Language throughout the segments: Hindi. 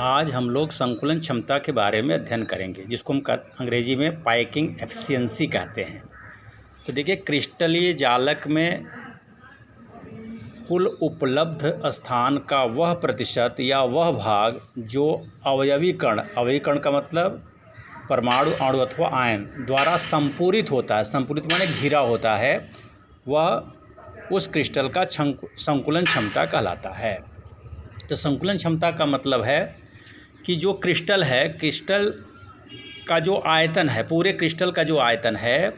आज हम लोग संकुलन क्षमता के बारे में अध्ययन करेंगे, जिसको हम अंग्रेजी में पैकिंग एफिशिएंसी कहते हैं। तो देखिए, क्रिस्टलीय जालक में कुल उपलब्ध स्थान का वह प्रतिशत या वह भाग जो अवयवीकरण का मतलब परमाणु, अणु अथवा आयन द्वारा संपूरित होता है, संपूरित माने घिरा होता है, वह उस क्रिस्टल का संकुलन क्षमता कहलाता है। तो संकुलन क्षमता का मतलब है कि जो क्रिस्टल है, क्रिस्टल का जो आयतन है, पूरे क्रिस्टल का जो आयतन है,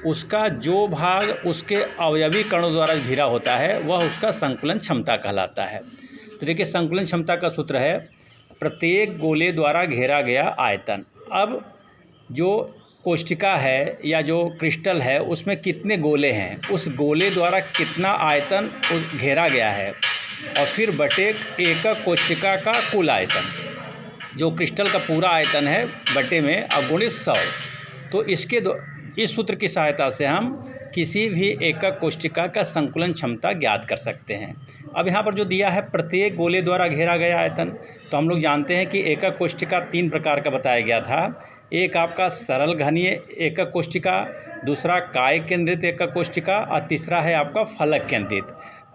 उसका जो भाग उसके अवयवी कणों द्वारा घिरा होता है वह उसका संकुलन क्षमता कहलाता है। तो देखिए, संकुलन क्षमता का सूत्र है प्रत्येक गोले द्वारा घेरा गया आयतन। अब जो कोष्टिका है या जो क्रिस्टल है उसमें कितने गोले हैं, उस गोले द्वारा कितना आयतन घेरा गया है, और फिर बटे एकक कोष्टिका का कुल आयतन, जो क्रिस्टल का पूरा आयतन है बटे में अगुणित 100। तो इस सूत्र की सहायता से हम किसी भी एकक कोष्टिका का संकुलन क्षमता ज्ञात कर सकते हैं। अब यहाँ पर जो दिया है प्रत्येक गोले द्वारा घेरा गया आयतन, तो हम लोग जानते हैं कि एकक कोष्टिका 3 प्रकार का बताया गया था। एक आपका सरल घनीय एकक कोष्टिका, दूसरा काय केंद्रित एकक कोष्टिका, और तीसरा है आपका फलक केंद्रित।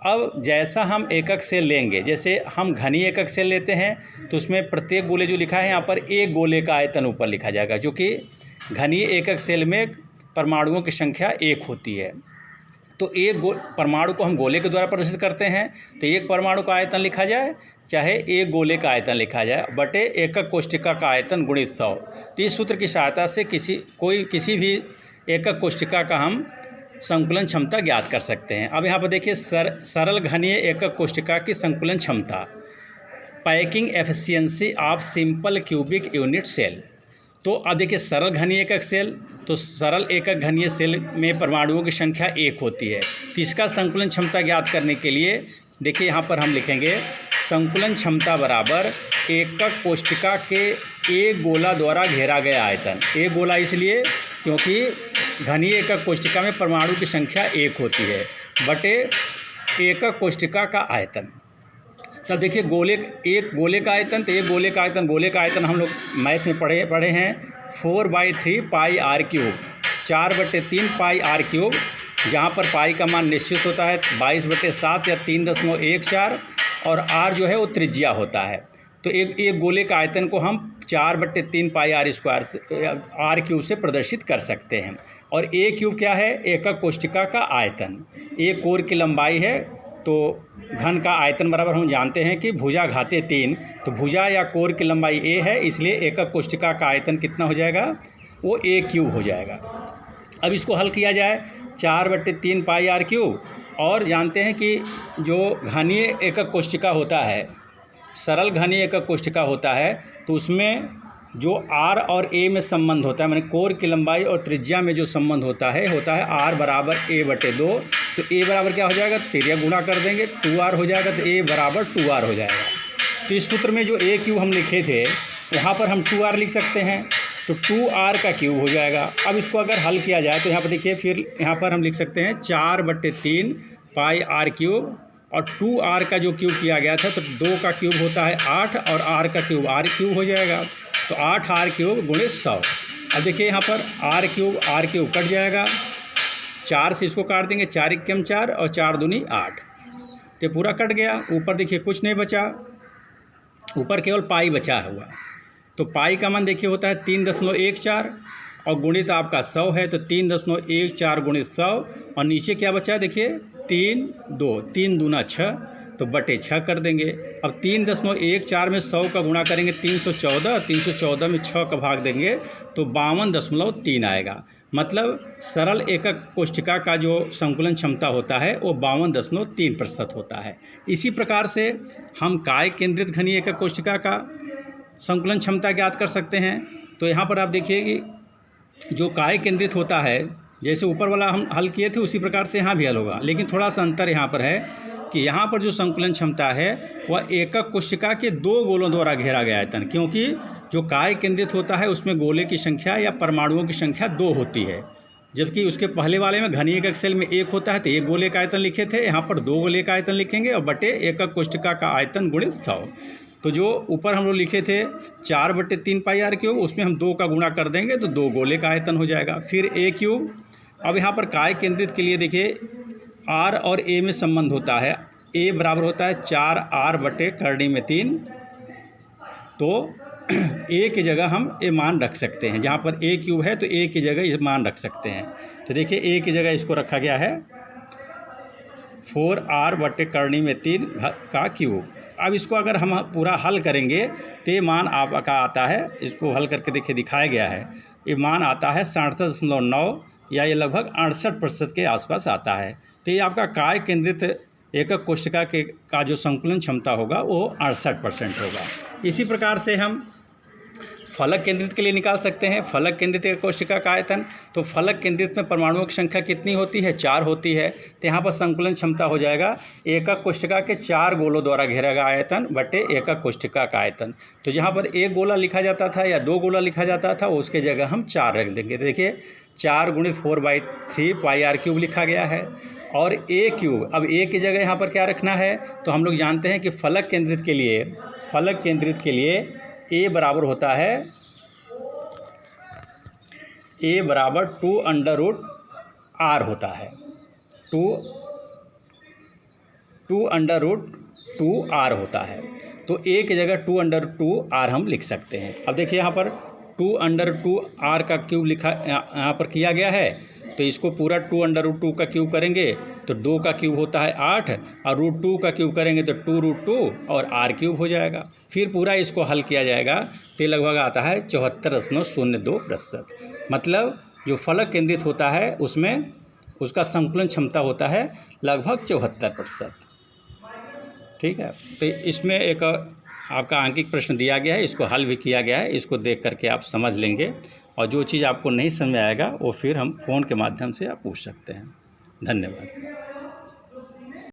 अब जैसा हम एकक सेल लेंगे, जैसे हम घनीय एकक सेल लेते हैं तो उसमें प्रत्येक गोले जो लिखा है यहाँ पर एक गोले का आयतन ऊपर लिखा जाएगा, जो कि घनीय एकक सेल में परमाणुओं की संख्या 1 होती है। तो एक परमाणु को हम गोले के द्वारा प्रदर्शित करते हैं, तो एक परमाणु का आयतन लिखा जाए चाहे एक गोले का आयतन लिखा जाए बटे एकक कोष्टिका का आयतन गुणित 100। तो इस सूत्र की सहायता से किसी भी एकक कोष्टिका का हम संकुलन क्षमता ज्ञात कर सकते हैं। अब यहाँ पर देखिए, सरल घनीय एकक कोष्टिका की संकुलन क्षमता, packing efficiency of simple cubic unit cell. तो अब देखिए, सरल घनीय एकक सेल, तो सरल एकक घनीय सेल में परमाणुओं की संख्या 1 होती है। तो इसका संकुलन क्षमता ज्ञात करने के लिए देखिए यहाँ पर हम लिखेंगे संकुलन क्षमता बराबर एकक कोष्टिका के एक गोला द्वारा घेरा गया आयतन। एक गोला इसलिए क्योंकि घनीय एकक कोष्टिका में परमाणु की संख्या 1 होती है, बटे एकक कोष्टिका का आयतन। तब देखिए, एक गोले का आयतन, तो एक गोले का आयतन हम लोग मैथ में पढ़े हैं 4/3 pi R cube, 4/3 pi R cube, जहाँ पर पाई का मान निश्चित होता है 22/7 या 3.14, और आर जो है वो त्रिज्या होता है। तो एक गोले का आयतन को हम 4/3 पाई आर स्क्वायर से आर क्यूब से प्रदर्शित कर सकते हैं। और ए क्यूब क्या है? एकक कोष्टिका का आयतन। एक कोर की लंबाई है, तो घन का आयतन बराबर हम जानते हैं कि भुजा घाते 3, तो भुजा या कोर की लंबाई ए है, इसलिए एकक कोष्टिका का आयतन कितना हो जाएगा? वो ए क्यूब हो जाएगा। अब इसको हल किया जाए 4/3 पाई आर क्यूब, और जानते हैं कि जो घनीय एकक कोष्टिका होता है, सरल घनीय एकक कोष्टिका होता है, तो उसमें जो आर और ए में संबंध होता है, माने कोर की लंबाई और त्रिज्या में जो संबंध होता है आर बराबर a/2। तो a बराबर क्या हो जाएगा? त्रिज्या गुणा कर देंगे, 2r हो जाएगा, तो a बराबर 2r हो जाएगा। तो इस सूत्र में जो a क्यूब हम लिखे थे वहाँ पर हम 2r लिख सकते हैं, तो 2r का क्यूब हो जाएगा। अब इसको अगर हल किया जाए तो यहाँ पर देखिए, फिर यहाँ पर हम लिख सकते हैं 4/3 पाई आर क्यूब, और 2r का जो क्यूब किया गया था, तो 2 का क्यूब होता है 8, और r का क्यूब r क्यूब हो जाएगा, तो 8r क्यूब गुणित 100। अब देखिए यहाँ पर r क्यूब कट जाएगा, 4 से इसको काट देंगे, 4 × 4 और 4 दूनी 8, तो पूरा कट गया। ऊपर देखिए कुछ नहीं बचा, ऊपर केवल पाई बचा हुआ। तो पाई का मान देखिए होता है 3.14, और गुणित आपका 100 है, तो 3.14 गुणित 100, और नीचे क्या बचा? देखिए 3 दूना 6, तो बटे 6 कर देंगे। अब 3.14 में 100 का गुणा करेंगे 314, 314 में 6 का भाग देंगे तो 52.3 आएगा। मतलब सरल एकक कोष्टिका का जो संकुलन क्षमता होता है वो 52.3% होता है। इसी प्रकार से हम काय केंद्रित घनीय एकक कोष्टिका का संकुलन क्षमता ज्ञात कर सकते हैं। तो यहाँ पर आप देखिए कि जो काय केंद्रित होता है, जैसे ऊपर वाला हम हल किए थे उसी प्रकार से यहाँ भी हल होगा, लेकिन थोड़ा सा अंतर यहाँ पर है कि यहाँ पर जो संकुलन क्षमता है वह एकक कोशिका के 2 गोलों द्वारा घेरा गया आयतन, क्योंकि जो काय केंद्रित होता है उसमें गोले की संख्या या परमाणुओं की संख्या 2 होती है, जबकि उसके पहले वाले में घनीय एकक सेल में 1 होता है। तो 1 गोले का आयतन लिखे थे, यहाँ पर 2 गोले का आयतन लिखेंगे और बटे एकक कोष्टिका का आयतन गुणित 100। तो जो ऊपर हम लोग लिखे थे 4/3 पाई आर क्यूब, उसमें हम 2 का गुणा कर देंगे तो 2 गोले का आयतन हो जाएगा। फिर ए क्यूब, अब यहाँ पर काय केंद्रित के लिए देखिए आर और ए में संबंध होता है। ए बराबर होता है 4r/3, तो ए की जगह हम ए मान रख सकते हैं। जहाँ पर ए क्यूब है तो ए की जगह ये मान रख सकते हैं। तो देखिए ए की जगह इसको रखा गया है 4r/3 का क्यूब। अब इसको अगर हम पूरा हल करेंगे तो ये मान आपका आता है, इसको हल करके देखिए दिखाया गया है, ये मान आता है 67.9 या ये लगभग 68% के आसपास आता है। तो ये आपका काय केंद्रित एकक कोशिका का जो संकुलन क्षमता होगा वो 68% होगा। इसी प्रकार से हम फलक केंद्रित के लिए निकाल सकते हैं फलक केंद्रित एकक कोशिका का आयतन। तो फलक केंद्रित में परमाणुओं की संख्या कितनी होती है? 4 होती है। तो यहाँ पर संकुलन क्षमता हो जाएगा एकक कोशिका के 4 गोलों द्वारा घेरा गया आयतन बटे एकक कोशिका का आयतन। तो जहाँ पर 1 गोला लिखा जाता था या 2 गोला लिखा जाता था उसके जगह हम 4 रख देंगे। देखिए 4 × 4/3 पाई आर क्यूब लिखा गया है। और ए क्यूब, अब ए की जगह यहाँ पर क्या रखना है? तो हम लोग जानते हैं कि फलक केंद्रित के लिए ए बराबर होता है ए बराबर 2√r होता है। 2√2r होता है। तो ए की जगह 2√2r हम लिख सकते हैं। अब देखिए यहाँ पर 2√2r का क्यूब लिखा यहाँ पर किया गया है। तो इसको पूरा 2√2 का क्यूब करेंगे तो 2 का क्यूब होता है 8 और √2 का क्यूब करेंगे तो 2√2 और r क्यूब हो जाएगा। फिर पूरा इसको हल किया जाएगा तो लगभग आता है 74.02%। मतलब जो फलक केंद्रित होता है उसमें उसका संकुलन क्षमता होता है लगभग 74%। ठीक है, तो इसमें एक आपका आंकिक प्रश्न दिया गया है, इसको हल भी किया गया है, इसको देख करके आप समझ लेंगे। और जो चीज़ आपको नहीं समझ आएगा वो फिर हम फ़ोन के माध्यम से आप पूछ सकते हैं। धन्यवाद।